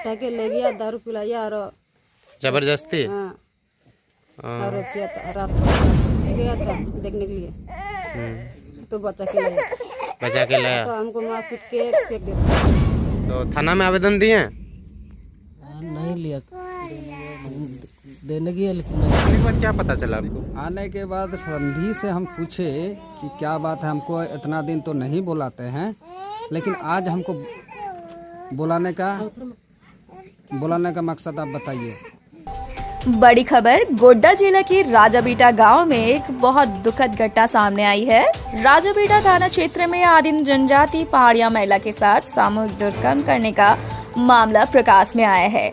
उठा के ले गया, दारू पिलाया और जबरदस्ती? हाँ और किया था। रात को ले गया था देखने के लिए, तो बच्चा के लाया, बचा के लाया। तो हमको मार पीट के फेंक देता। तो थाना में आवेदन दिए? नहीं लिया, देने की, लेकिन आने के बाद क्या पता चला आपको? आने के बाद समधी से हम पूछे कि क्या बात है, हमको इतना दिन तो नहीं बुलाते हैं, लेकिन आज हमको बुलाने का मकसद आप बताइए। बड़ी खबर गोड्डा जिला के राजाबीटा गांव में एक बहुत दुखद घटना सामने आई है। राजाबीटा थाना क्षेत्र में आदिम जनजाति पहाड़िया महिला के साथ सामूहिक दुष्कर्म करने का मामला प्रकाश में आया है।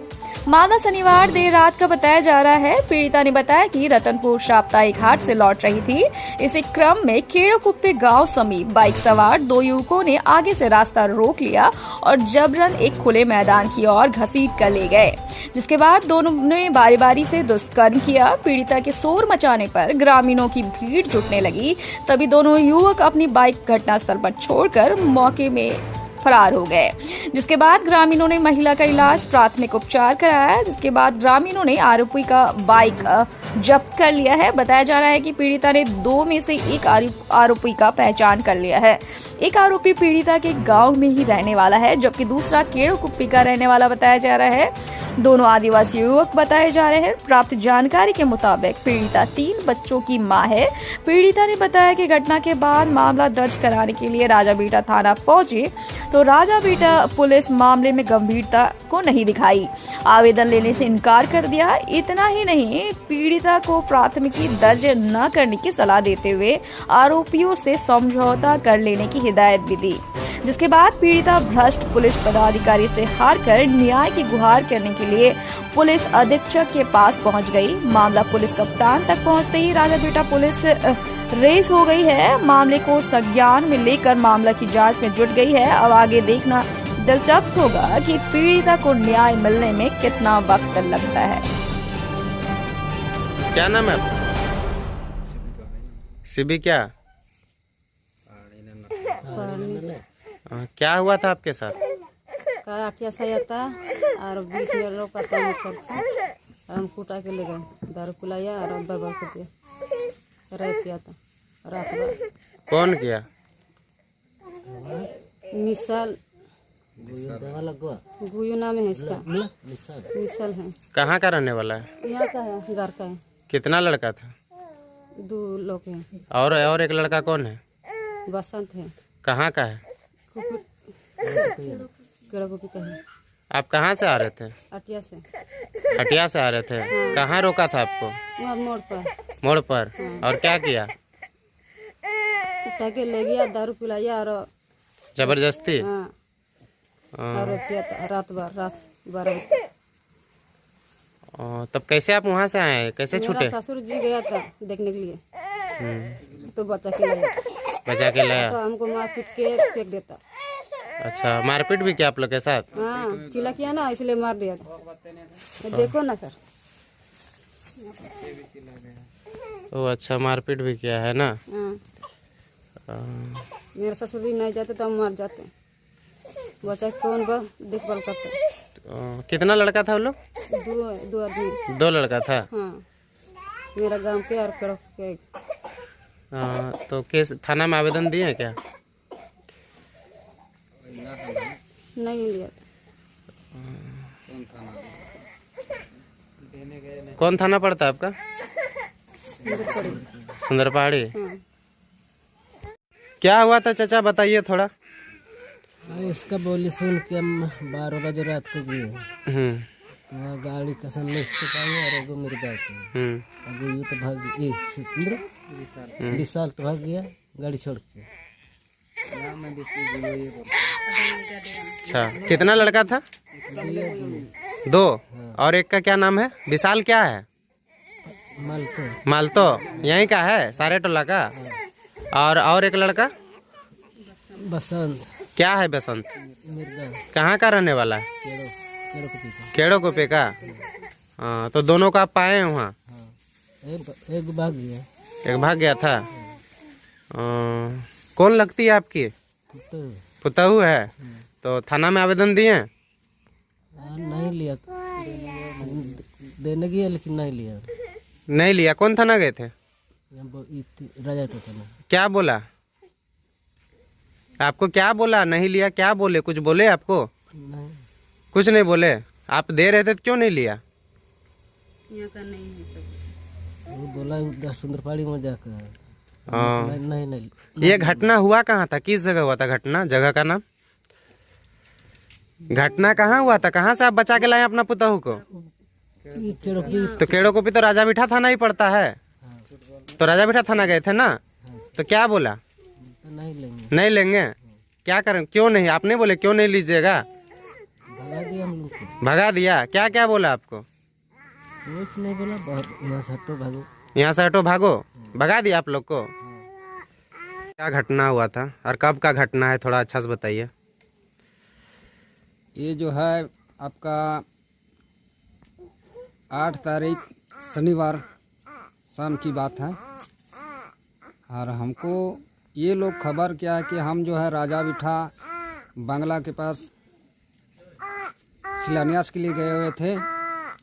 मामला शनिवार देर रात का बताया जा रहा है। पीड़िता ने बताया कि रतनपुर साप्ताहिक हाट से लौट रही थी। इसी क्रम में केड़ोकुप्पे गांव समीप बाइक सवार दो युवकों ने आगे से रास्ता रोक लिया और जबरन एक खुले मैदान की ओर घसीट कर ले गए, जिसके बाद दोनों ने बारी बारी से दुष्कर्म किया। पीड़िता के शोर मचाने पर ग्रामीणों की भीड़ जुटने लगी। तभी दोनों युवक अपनी बाइक घटनास्थल पर छोड़कर मौके में फरार हो गए, जिसके बाद ग्रामीणों ने महिला का इलाज प्राथमिक उपचार कराया, जिसके बाद ग्रामीणों ने आरोपी का बाइक जब्त कर लिया है। बताया जा रहा है कि पीड़िता ने दो में से एक आरोपी का पहचान कर लिया है। एक आरोपी पीड़िता के गांव में ही रहने वाला है, जबकि दूसरा केड़ोकुप्पी का रहने वाला बताया जा रहा है। दोनों आदिवासी युवक बताए जा रहे हैं। प्राप्त जानकारी के मुताबिक पीड़िता 3 बच्चों की मां है। पीड़िता ने बताया कि घटना के बाद मामला दर्ज कराने के लिए राजाबीटा थाना पहुंचे, तो राजाबीटा पुलिस मामले में गंभीरता को नहीं दिखाई, आवेदन लेने से इनकार कर दिया। इतना ही नहीं, पीड़िता को प्राथमिकी दर्ज न करने की सलाह देते हुए आरोपियों से समझौता कर लेने की हिदायत भी दी, जिसके बाद पीड़िता भ्रष्ट पुलिस पदाधिकारी से हारकर न्याय की गुहार करने के लिए पुलिस अधीक्षक के पास पहुंच गई। मामला पुलिस कप्तान तक पहुंचते ही राजाबीटा पुलिस रेस हो गई है। मामले को संज्ञान में लेकर मामला की जांच में जुट गई है। अब आगे देखना दिलचस्प होगा कि पीड़िता को न्याय मिलने में कितना वक्त लगता है। क्या नाम है आपका? सिबी क्या? क्या हुआ था आपके साथ? का अटिया सही था और बीच में रोका था मोटरसाइकिल से, हम कुटा के ले गए, दारू पिलाया और बर्बाद कर दिया, रेप किया था रात भर। कौन किया? मिसल गुयू नाम है इसका, मिसल है। कहाँ का रहने वाला है? यहाँ का है, घर का है। कितना लड़का था? 2 लोग हैं। और एक लड़का कौन है? बसंत है। कहाँ का है? केड़ोकुप्पी का है। आप कहाँ से आ रहे थे? अटिया से। हटिया से आ रहे थे? कहाँ रोका था आपको? वहाँ मोड़ पर। मोड़ पर? और क्या किया? उठा के ले गया, दारू पिलाया और जबरदस्ती? हाँ और किया था। रात 12 बजे। तब कैसे आप वहाँ से आए, कैसे छूटे? मेरा ससुर जी गया था देखने के लिए, तो बच्चा के लाया, बचा के लाया। तो हमको मार पीट के फेंक देता। अच्छा, मारपीट भी किया आप लोग के साथ? हाँ, चिल्ला किया ना, इसलिए मार दिया था। देखो ना सर। ओ अच्छा, मारपीट भी किया है ना? हाँ। मेरे ससुर जी नहीं जाते तो हम मर जाते। बच्चा कौन बा देखभाल करता। कितना लड़का था वो लोग? 2 आदमी। 2 लड़का था? हाँ, मेरा गांव के और कड़क के। तो केस थाना में आवेदन दिए हैं क्या? नहीं लिया था। कौन थाना पड़ता है आपका? सुंदरपहाड़ी। हाँ। क्या हुआ था चाचा, बताइए थोड़ा। इसका बोली सुन के हम 12 बजे रात को गए, वहाँ गाड़ी का सामने से पाए और एगो मिर्गा के, अब ये तो भाग विशाल तो भाग गया गाड़ी छोड़ के। अच्छा, कितना लड़का था? 2। और एक का क्या नाम है? विशाल क्या है? मालतो यहीं का है, सारे टोला का। और एक लड़का बसंत। क्या है बसंत? मिर्गा। कहाँ का रहने वाला है? केड़ोकुप्पी का। हाँ, तो दोनों का आप पाए हैं वहाँ? एक भाग गया। एक भाग गया था। कौन लगती है आपकी? पुतहू है। तो थाना में आवेदन दिए? नहीं लिया, देने की है लेकिन नहीं लिया। नहीं लिया। कौन थाना गए थे? राजा टोटा में। क्या बोला आपको? क्या बोला? नहीं लिया क्या बोले? कुछ बोले आपको? नहीं, कुछ नहीं बोले। आप दे रहे थे तो क्यों नहीं लिया? यहाँ का नहीं है सब। वो बोला उधर सुंदरपाड़ी में जाकर। हाँ। नहीं नहीं ये घटना हुआ कहाँ था? किस जगह हुआ था घटना? जगह का नाम? घटना कहाँ हुआ था? कहाँ से आप बचा के लाए अपना पुतहू को? ये केड़ो की। तो केड़ोकुपी तो राजा बिठा थाना ही पड़ता है। तो राजा बिठा थाना गए थे ना? तो क्या बोला? तो नहीं लेंगे। नहीं लेंगे? क्या करें? क्यों नहीं? आप नहीं बोले क्यों नहीं लीजिएगा? भगा दिया हम लोग को। भगा दिया? क्या क्या बोला आपको? कुछ नहीं बोला, यहाँ से हटो भागो। यहाँ से हटो भागो? भगा दिया आप लोग को? क्या घटना हुआ था और कब का घटना है? थोड़ा अच्छा से बताइए। ये जो है आपका 8 तारीख शनिवार शाम की बात है। और हमको ये लोग खबर किया है कि हम जो है राजा बिठा बांग्ला के पास शिलान्यास के लिए गए हुए थे,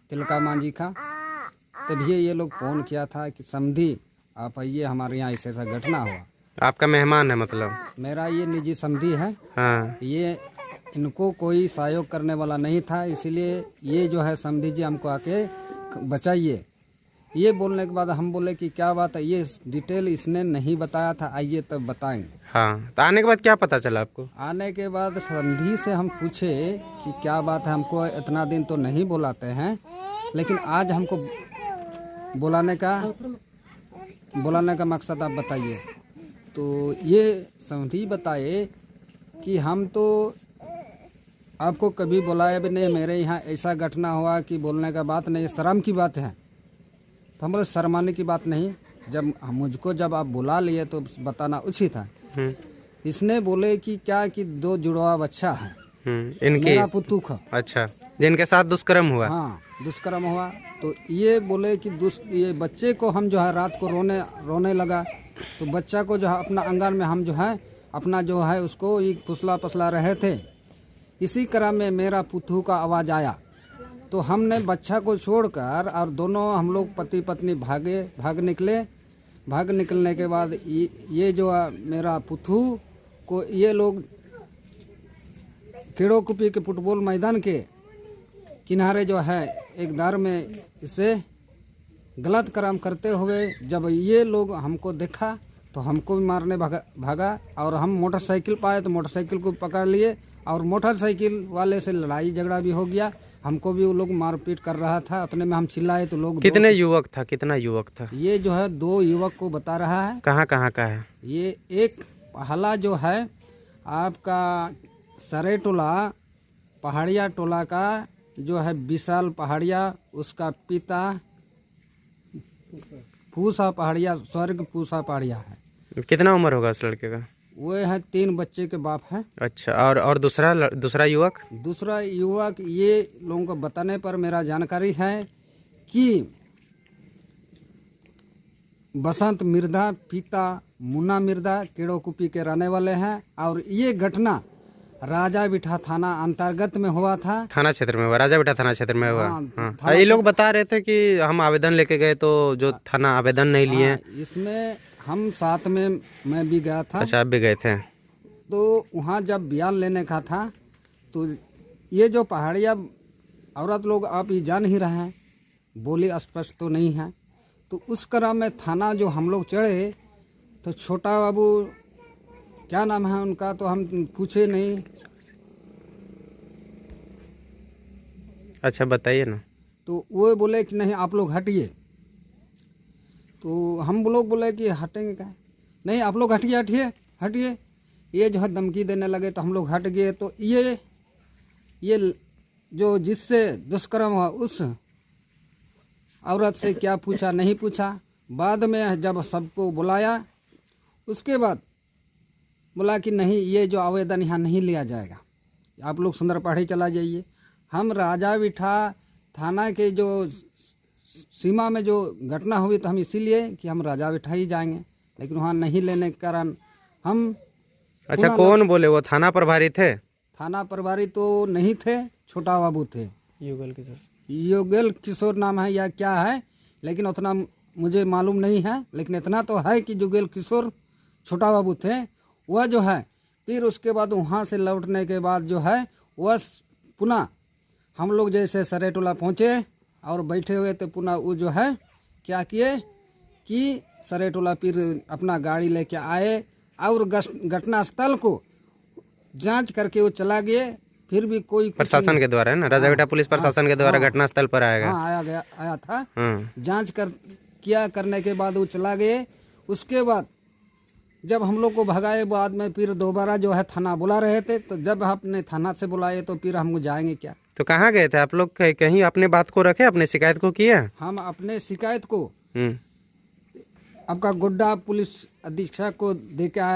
तिलका मांझी का। तभी ये लोग फ़ोन किया था कि समधी आप आइए, हमारे यहाँ ऐसा घटना हुआ। आपका मेहमान है मतलब? मेरा ये निजी समधी है। हाँ। ये इनको कोई सहयोग करने वाला नहीं था, इसीलिए ये जो है समधी जी हमको आके बचाइए। ये बोलने के बाद हम बोले कि क्या बात है, ये डिटेल इसने नहीं बताया था, आइए तब बताएंगे। हाँ, तो आने के बाद क्या पता चला आपको? आने के बाद समधी से हम पूछे कि क्या बात है, हमको इतना दिन तो नहीं बुलाते हैं, लेकिन आज हमको बुलाने का मकसद आप बताइए। तो ये समधी बताए कि हम तो आपको कभी बुलाया भी नहीं, मेरे यहाँ ऐसा घटना हुआ कि बोलने का बात नहीं, शर्म की बात है। तो हम बोले शर्माने की बात नहीं, जब मुझको जब आप बुला लिए तो बताना उचित है। इसने बोले कि क्या कि 2 जुड़वा बच्चा है इनके? मेरा पुतू का। अच्छा, जिनके साथ दुष्कर्म हुआ? हाँ, दुष्कर्म हुआ। तो ये बोले कि ये बच्चे को हम जो है रात को रोने लगा, तो बच्चा को जो है अपना आंगन में हम जो है अपना जो है उसको ये फुसला पसला रहे थे। इसी क्रम में मेरा पुतू का आवाज़ आया, तो हमने बच्चा को छोड़कर और दोनों हम लोग पति पत्नी भाग निकलने के बाद ये जो मेरा पुतू को ये लोग केड़ोकुपी के फुटबॉल मैदान के किनारे जो है एक दार में इसे गलत काम करते हुए जब ये लोग हमको देखा तो हमको भी मारने भागा और हम मोटरसाइकिल पाए तो मोटरसाइकिल को पकड़ लिए और मोटरसाइकिल वाले से लड़ाई झगड़ा भी हो गया। हमको भी वो लोग मारपीट कर रहा था, उतने में हम चिल्लाए तो लोग। कितने युवक था? कितना युवक था? ये जो है 2 युवक को बता रहा है। कहाँ का है ये? एक पहला जो है आपका सरे टोला पहाड़िया टोला का जो है विशाल पहाड़िया, उसका पिता पूसा पहाड़िया, स्वर्ग पूसा पहाड़िया है। कितना उम्र होगा उस लड़के का? वो है 3 बच्चे के बाप है। अच्छा, और दूसरा युवक? दूसरा युवक ये लोगों को बताने पर मेरा जानकारी है कि बसंत मिर्धा, पिता मुन्ना मिर्धा केड़ोकुपी के रहने वाले हैं। और ये घटना राजा बिठा थाना अंतर्गत में हुआ था। थाना क्षेत्र में हुआ? राजा बेटा थाना क्षेत्र में हुआ? हाँ, हाँ। ये लोग बता रहे थे कि हम आवेदन लेके गए तो जो थाना आवेदन नहीं लिए। इसमें हम साथ में मैं भी गया था। अच्छा, आप भी गए थे? तो वहाँ जब बयान लेने का था तो ये जो पहाड़िया औरत लोग आप ये जान ही रहे हैं, बोली स्पष्ट तो नहीं है। तो उस क्रम में थाना जो हम लोग चढ़े तो छोटा बाबू, क्या नाम है उनका, तो हम पूछे नहीं। अच्छा, बताइए ना। तो वो बोले कि नहीं आप लोग हटिए। तो हम लोग बोले कि हटेंगे क्या? नहीं आप लोग हटिए। ये जो है धमकी देने लगे तो हम लोग हट गए। तो ये जो जिससे दुष्कर्म हुआ उस औरत से क्या पूछा नहीं पूछा। बाद में जब सबको बुलाया उसके बाद बोला कि नहीं, ये जो आवेदन यहाँ नहीं लिया जाएगा, आप लोग सुंदरपाड़ी चला जाइए। हम राजा बिठा थाना के जो सीमा में जो घटना हुई तो हम इसीलिए कि हम राजा बिठा ही जाएंगे, लेकिन वहाँ नहीं लेने के कारण हम। अच्छा, कौन बोले? वो थाना प्रभारी थे? थाना प्रभारी तो नहीं थे, छोटा बाबू थे। युगल किशोर नाम है या क्या है, लेकिन उतना मुझे मालूम नहीं है। लेकिन इतना तो है कि युगल किशोर छोटा बाबू थे। वह जो है फिर उसके बाद वहाँ से लौटने के बाद जो है वह पुनः हम लोग जैसे सरेटोला पहुँचे और बैठे हुए थे, पुनः वो जो है क्या किए कि सरेटोला फिर अपना गाड़ी लेके आए और घटना स्थल को जांच करके वो चला गए। फिर भी कोई प्रशासन के द्वारा है ना, राजाबेटा पुलिस प्रशासन के द्वारा घटनास्थल पर आएगा। हाँ आया था। जांच करने के बाद वो चला गए। उसके बाद जब हम लोग को भगाए बाद में फिर दोबारा जो है थाना बुला रहे थे, तो जब आपने थाना से बुलाए तो फिर हम जाएंगे क्या। तो कहाँ गए थे आप लोग? कहीं अपने बात को रखे, अपने शिकायत को किया? हम अपने शिकायत को आपका गोड्डा पुलिस अधीक्षक को दे के आया।